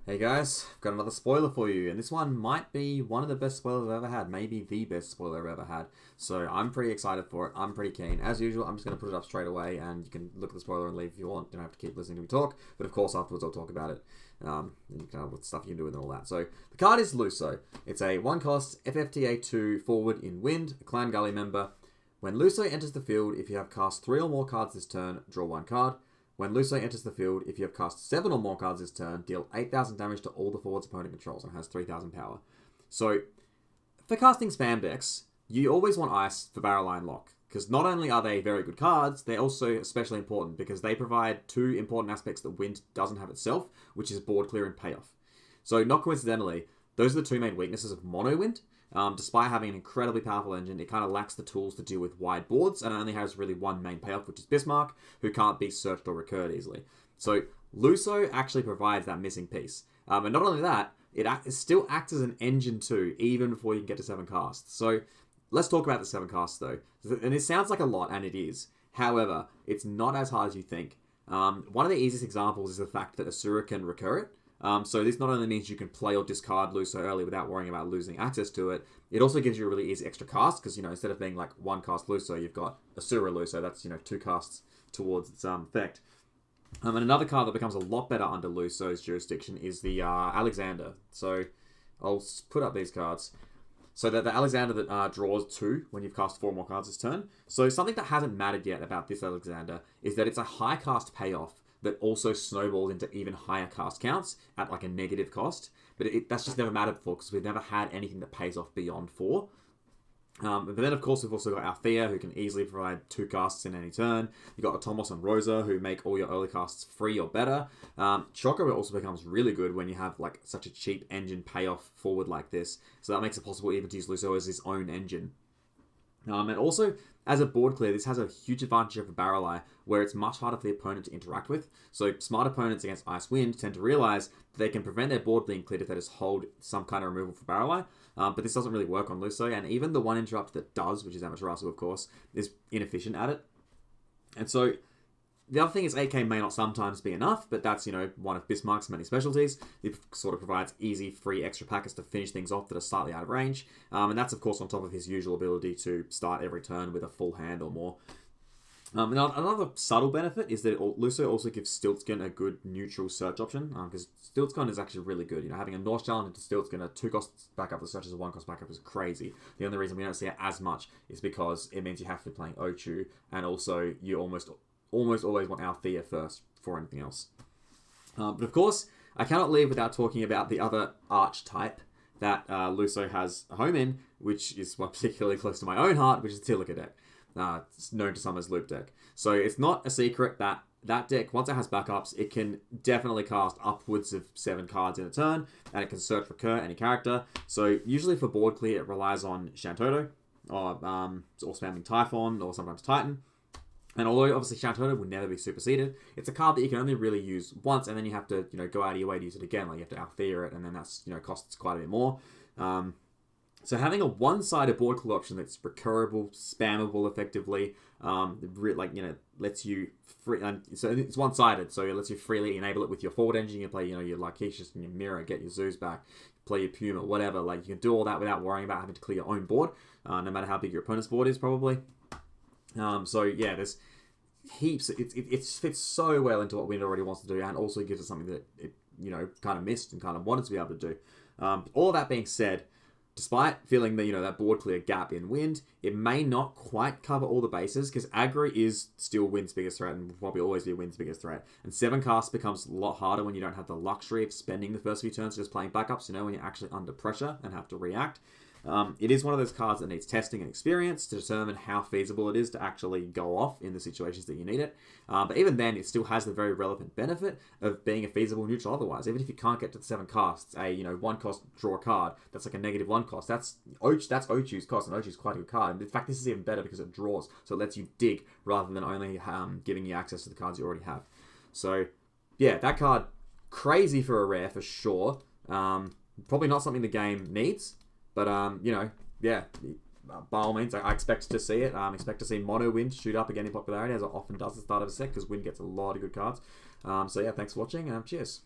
Hey guys, I've got another spoiler for you, and this one might be one of the best spoilers I've ever had, maybe the best spoiler I've ever had. So I'm pretty excited for it. I'm pretty keen. As usual, I'm just going to put it up straight away, and you can look at the spoiler and leave if you want. You don't have to keep listening to me talk, but of course afterwards I'll talk about it. And you can what stuff you can do with it and all that. So the card is Luso. It's a 1-cost FFTA2 forward in Wind, a Clan Gully member. When Luso enters the field, if you have cast 3 or more cards this turn, draw 1 card. When Luso enters the field, if you have cast 7 or more cards this turn, deal 8,000 damage to all the forwards opponent controls and has 3,000 power. So, for casting spam decks, you always want Ice for Barrel Line Lock, because not only are they very good cards, they're also especially important because they provide 2 important aspects that Wind doesn't have itself, which is board clear and payoff. So, not coincidentally, those are the 2 main weaknesses of Mono Wind. Despite having an incredibly powerful engine, it kind of lacks the tools to deal with wide boards, and it only has really one main payoff, which is Bismarck, who can't be searched or recurred easily. So Luso actually provides that missing piece. And not only that, it still acts as an engine too, even before you can get to 7 casts. So let's talk about the 7 casts though. And it sounds like a lot, and it is. However, it's not as hard as you think. One of the easiest examples is the fact that Asura can recur it. So this not only means you can play or discard Luso early without worrying about losing access to it, it also gives you a really easy extra cast, because, instead of being like 1 cast Luso, you've got Asura Luso, that's, 2 casts towards its effect. And another card that becomes a lot better under Luso's jurisdiction is the Alexander. So I'll put up these cards. So that the Alexander that draws 2 when you've cast 4 more cards this turn. So something that hasn't mattered yet about this Alexander is that it's a high cast payoff that also snowballs into even higher cast counts at like a negative cost. But that's just never mattered before because we've never had anything that pays off beyond 4. But then, of course, we've also got Althea, who can easily provide 2 casts in any turn. You've got Atomos and Rosa, who make all your early casts free or better. Choco also becomes really good when you have like such a cheap engine payoff forward like this. So that makes it possible even to use Luso as his own engine. And also, as a board clear, this has a huge advantage over Barrel Eye, where it's much harder for the opponent to interact with. So smart opponents against Ice Wind tend to realize that they can prevent their board being cleared if they just hold some kind of removal for Barrel Eye. But this doesn't really work on Luso, and even the one interrupt that does, which is Amaterasu, of course, is inefficient at it. And so the other thing is AK may not sometimes be enough, but that's, one of Bismarck's many specialties. It sort of provides easy, free extra packets to finish things off that are slightly out of range. And that's, of course, on top of his usual ability to start every turn with a full hand or more. Another subtle benefit is that Luso also gives Stiltskin a good neutral search option, because Stiltskin is actually really good. Having a Norse Challenge into Stiltskin, a 2-cost backup that searches a 1-cost backup is crazy. The only reason we don't see it as much is because it means you have to be playing Ochu, and also you almost always want Althea first before anything else. But of course, I cannot leave without talking about the other archetype that Luso has a home in, which is one particularly close to my own heart, which is the Tilica deck. It's known to some as Loop deck. So it's not a secret that that deck, once it has backups, it can definitely cast upwards of 7 cards in a turn, and it can search recur any character. So usually for board clear, it relies on Shantoto, or spamming Typhon, or sometimes Titan. And although obviously Shantoto will never be superseded, it's a card that you can only really use once, and then you have to go out of your way to use it again. Like you have to Althea it, and then that's costs quite a bit more. So having a one-sided board clear option that's recurable, spammable effectively, lets you free. So it's one-sided, so it lets you freely enable it with your forward engine. You play, your Lycacius and your Mirror, get your Zeus back, play your Puma, whatever. Like you can do all that without worrying about having to clear your own board, no matter how big your opponent's board is, probably. So yeah, there's heaps. It fits so well into what Wind already wants to do, and also gives us something that it kind of missed and kind of wanted to be able to do. All of that being said, despite feeling the that board clear gap in Wind, it may not quite cover all the bases, because aggro is still Wind's biggest threat and will probably always be Wind's biggest threat. And 7 cast becomes a lot harder when you don't have the luxury of spending the first few turns just playing backups, when you're actually under pressure and have to react. It is one of those cards that needs testing and experience to determine how feasible it is to actually go off in the situations that you need it. But even then, it still has the very relevant benefit of being a feasible neutral otherwise. Even if you can't get to the 7 casts, a 1-cost draw a card, that's like a negative 1 cost. That's Ochu's cost, and Ochu's quite a good card. And in fact, this is even better because it draws, so it lets you dig rather than only giving you access to the cards you already have. So yeah, that card, crazy for a rare for sure. Probably not something the game needs. But, yeah, by all means, I expect to see it. Expect to see Mono Wind shoot up again in popularity, as it often does at the start of a set, because Wind gets a lot of good cards. So, yeah, thanks for watching, cheers.